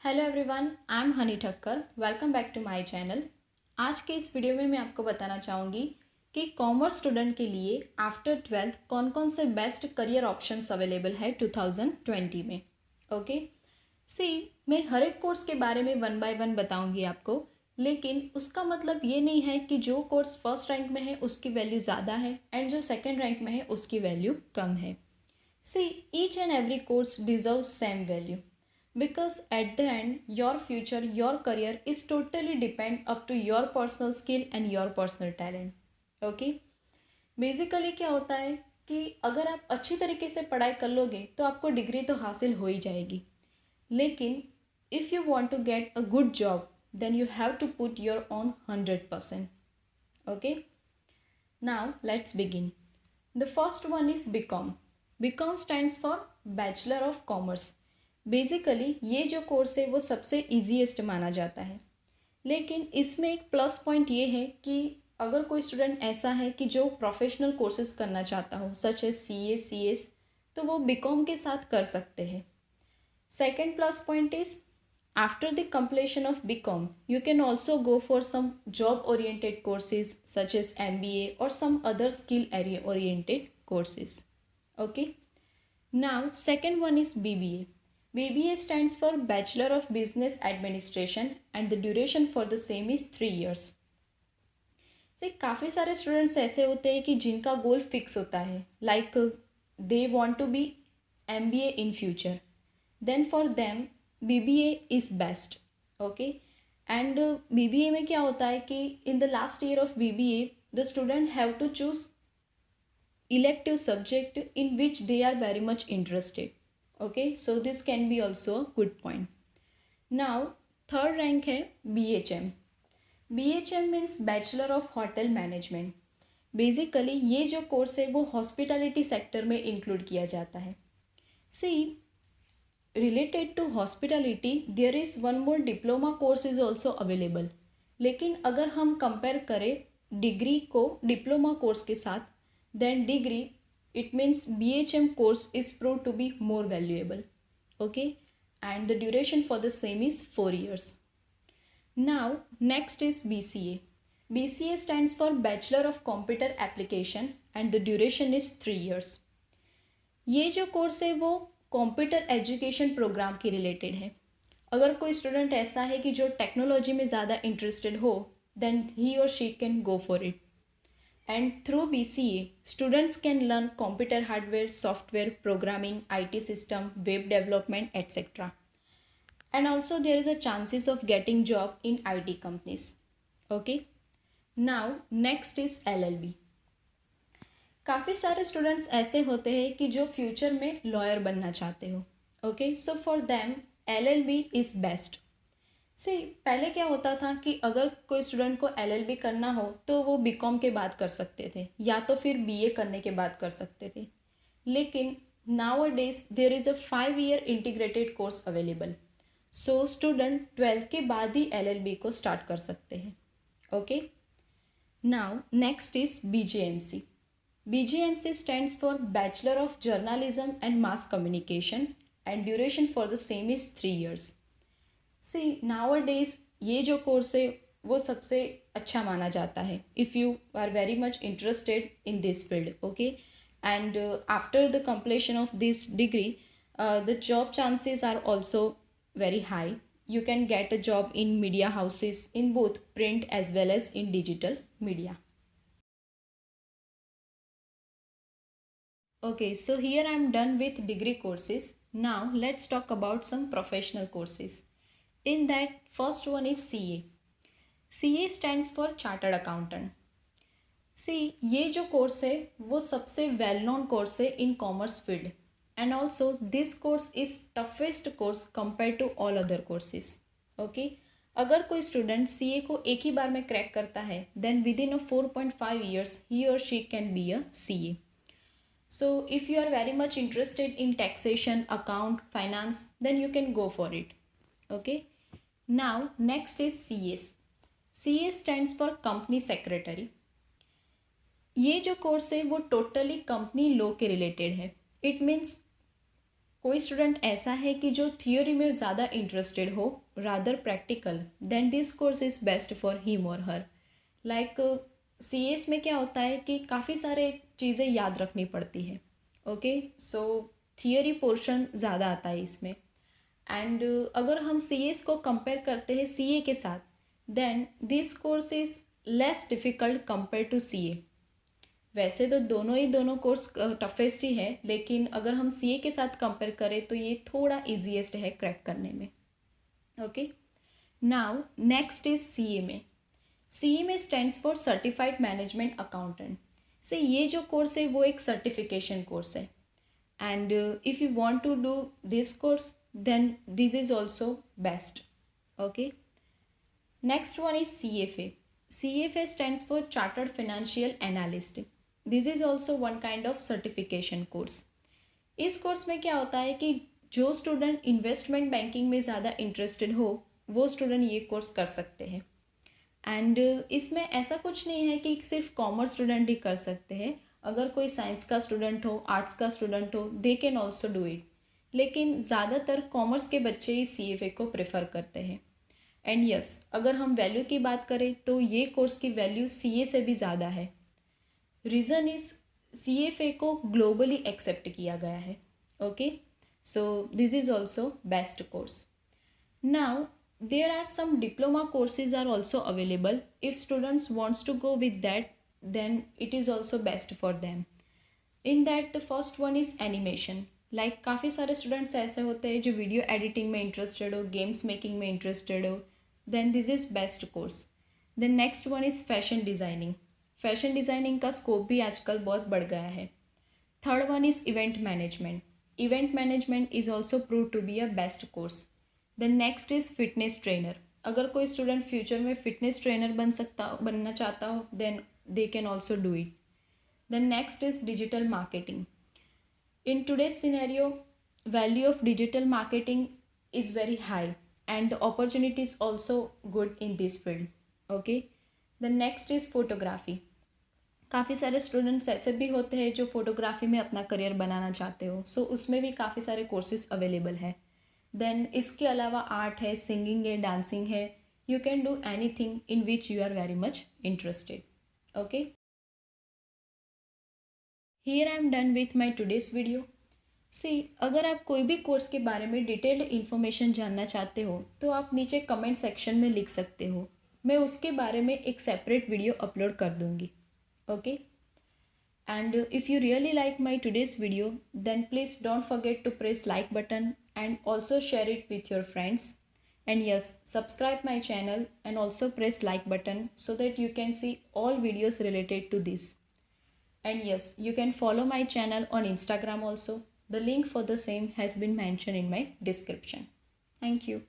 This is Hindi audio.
Hello everyone, I am Honey Thakkar. Welcome back to my channel. आज के इस वीडियो में मैं आपको बताना चाहूँगी कि कॉमर्स स्टूडेंट के लिए आफ्टर 12th कौन कौन से बेस्ट करियर ऑप्शंस अवेलेबल है 2020 में। ओके सी, मैं हर एक कोर्स के बारे में वन बाय वन बताऊँगी आपको, लेकिन उसका मतलब ये नहीं है कि जो कोर्स फर्स्ट रैंक में है उसकी वैल्यू ज़्यादा है एंड जो सेकेंड रैंक में है उसकी वैल्यू कम है। See, each and every course deserves same value because at the end your future, your career is totally depend up to your personal skill and your personal talent. Okay, basically क्या होता है कि अगर आप अच्छी तरीके से पढ़ाई कर लोगे तो आपको डिग्री तो हासिल हो ही जाएगी, लेकिन if you want to get a good job then you have to put your on 100%. Okay, now let's begin. The first one is BCom. BCom stands for Bachelor of Commerce. Basically ये जो कोर्स है वो सबसे ईजीएस्ट माना जाता है, लेकिन इसमें एक प्लस पॉइंट ये है कि अगर कोई स्टूडेंट ऐसा है कि जो प्रोफेशनल कोर्सेज करना चाहता हो सच एज CS, तो वो बीकॉम के साथ कर सकते हैं. Second plus point is after the completion of BCom, you can also go for some job oriented courses such as MBA or some other skill area oriented courses. Okay. Now, second one is BBA. BBA stands for Bachelor of Business Administration and the duration for the same is 3 years. से काफ़ी सारे स्टूडेंट्स ऐसे होते हैं कि जिनका गोल फिक्स होता है, like they want to be MBA in future. Then for them BBA is best. Okay, and BBA में क्या होता है कि in the last year of BBA the student have to choose elective subject in which they are very much interested. Okay, so this can be also a good point. Now third rank है BHM. BHM means Bachelor of Hotel Management. Basically ये जो कोर्स है वो हॉस्पिटैलिटी सेक्टर में इंक्लूड किया जाता है. सी, related to hospitality there is one more diploma course is also available. लेकिन अगर हम कंपेयर करें डिग्री को डिप्लोमा कोर्स के साथ, then degree it means BHM course is proved to be more valuable. Okay, and the duration for the same is 4 years. Now next is BCA. BCA stands for Bachelor of Computer Application and the duration is 3 years. ये जो कोर्स है वो कंप्यूटर एजुकेशन प्रोग्राम के रिलेटेड है. अगर कोई स्टूडेंट ऐसा है कि जो टेक्नोलॉजी में ज़्यादा इंटरेस्टेड हो देन ही और she can go for it. And through BCA students can learn computer hardware, software programming, IT system, web development etcetera. And also there is a chances of getting job in IT companies. Okay, now next is LLB. काफ़ी सारे स्टूडेंट्स ऐसे होते हैं कि जो फ्यूचर में लॉयर बनना चाहते हो. Okay, so for them LLB is best. See, पहले क्या होता था कि अगर कोई स्टूडेंट को LLB करना हो तो वो BCom के बाद कर सकते थे या तो फिर BA करने के बाद कर सकते थे, लेकिन nowadays there is a 5 year integrated course available. So student 12th के बाद ही LLB को स्टार्ट कर सकते हैं. Okay, now next is BJMC. BJMC stands for Bachelor of Journalism and Mass Communication and duration for the same is 3 years. See, nowadays ये जो कोर्स है वो सबसे अच्छा माना जाता है if you are very much interested in this field. Okay, and after the completion of this degree the job chances are also very high. You can get a job in media houses in both print as well as in digital media. Okay, so here I am done with degree courses. Now let's talk about some professional courses. In that, first one is CA. CA stands for Chartered Accountant. See, ये जो कोर्स है वो सबसे वेल नोन कोर्स है in commerce field and also this course is toughest course compare to all other courses. Okay, अगर कोई स्टूडेंट CA को एक ही बार में क्रैक करता है then within a 4.5 years he or she can be a CA. So if you are very much interested in taxation, account, finance, then you can go for it. Okay. Now next is CS. CS stands for Company Secretary. ये जो कोर्स है वो टोटली कंपनी लॉ के रिलेटेड है. इट मीन्स कोई स्टूडेंट ऐसा है कि जो थियोरी में ज़्यादा इंटरेस्टेड हो rather practical, then this course is best for him और हर। लाइक सीएस में क्या होता है कि काफ़ी सारे चीज़ें याद रखनी पड़ती है। ओके, सो थियोरी पोर्शन ज़्यादा आता है इसमें। एंड अगर हम सीएस को कंपेयर करते हैं सीए के साथ, then this course is less difficult compare to CA. वैसे तो दोनों कोर्स टफेस्ट ही है, लेकिन अगर हम सीए के साथ कंपेयर करें तो ये थोड़ा इजीएस्ट है क्रैक करने में। Okay, now next is CA में। सीए में stands for certified management accountant. से ये जो कोर्स है वो एक सर्टिफिकेशन कोर्स है। And if you want to do this course, then this is also best. Okay, next one is CFA. CFA stands for Chartered Financial Analyst. This is also one kind of certification course. इस कोर्स में क्या होता है कि जो स्टूडेंट इन्वेस्टमेंट बैंकिंग में ज़्यादा इंटरेस्टेड हो वो स्टूडेंट ये कोर्स कर सकते हैं। एंड इसमें ऐसा कुछ नहीं है कि सिर्फ कॉमर्स स्टूडेंट ही कर सकते हैं। अगर कोई साइंस का स्टूडेंट हो, आर्ट्स का स्टूडेंट हो, दे कैन ऑल्सो डू इट। लेकिन ज़्यादातर कॉमर्स के बच्चे ही CFA को प्रेफर करते हैं। एंड यस, अगर हम वैल्यू की बात करें तो ये कोर्स की वैल्यू सीए से भी ज़्यादा है। रीज़न इज़ CFA को ग्लोबली एक्सेप्ट किया गया है। Okay, so this is also best course. Now there are some diploma courses are also available. If students wants to go with that, then it is also best for them. In that the first one is animation. Like काफ़ी सारे स्टूडेंट्स ऐसे होते हैं जो वीडियो एडिटिंग में इंटरेस्टेड हो, गेम्स मेकिंग में इंटरेस्टेड हो, then this is best course. Then next one is fashion designing. Fashion designing का स्कोप भी आजकल बहुत बढ़ गया है। Third one is event management. Event management is also prove to be a best course. Then next is fitness trainer. अगर कोई स्टूडेंट फ्यूचर में फिटनेस ट्रेनर बनना चाहता हो, then they can also do it. Then next is digital marketing. In today's scenario, value of digital marketing is very high and the opportunity is also good in this field. Okay. The next is photography. काफ़ी सारे स्टूडेंट्स ऐसे भी होते हैं जो फोटोग्राफी में अपना करियर बनाना चाहते हो, सो उसमें भी काफ़ी सारे कोर्सेज अवेलेबल है। देन इसके अलावा आर्ट है, सिंगिंग है, डांसिंग है। You can do anything in which you are very much interested. Okay, here I am done with my today's video. See, अगर आप कोई भी कोर्स के बारे में डिटेल्ड इन्फॉर्मेशन जानना चाहते हो तो आप नीचे कमेंट सेक्शन में लिख सकते हो। मैं उसके बारे में एक सेपरेट वीडियो अपलोड कर दूँगी। Okay, and if you really like my today's video, then please don't forget to press like button and also share it with your friends. And yes, subscribe my channel and also press like button so that you can see all videos related to this. And yes, you can follow my channel on Instagram also. The link for the same has been mentioned in my description. Thank you.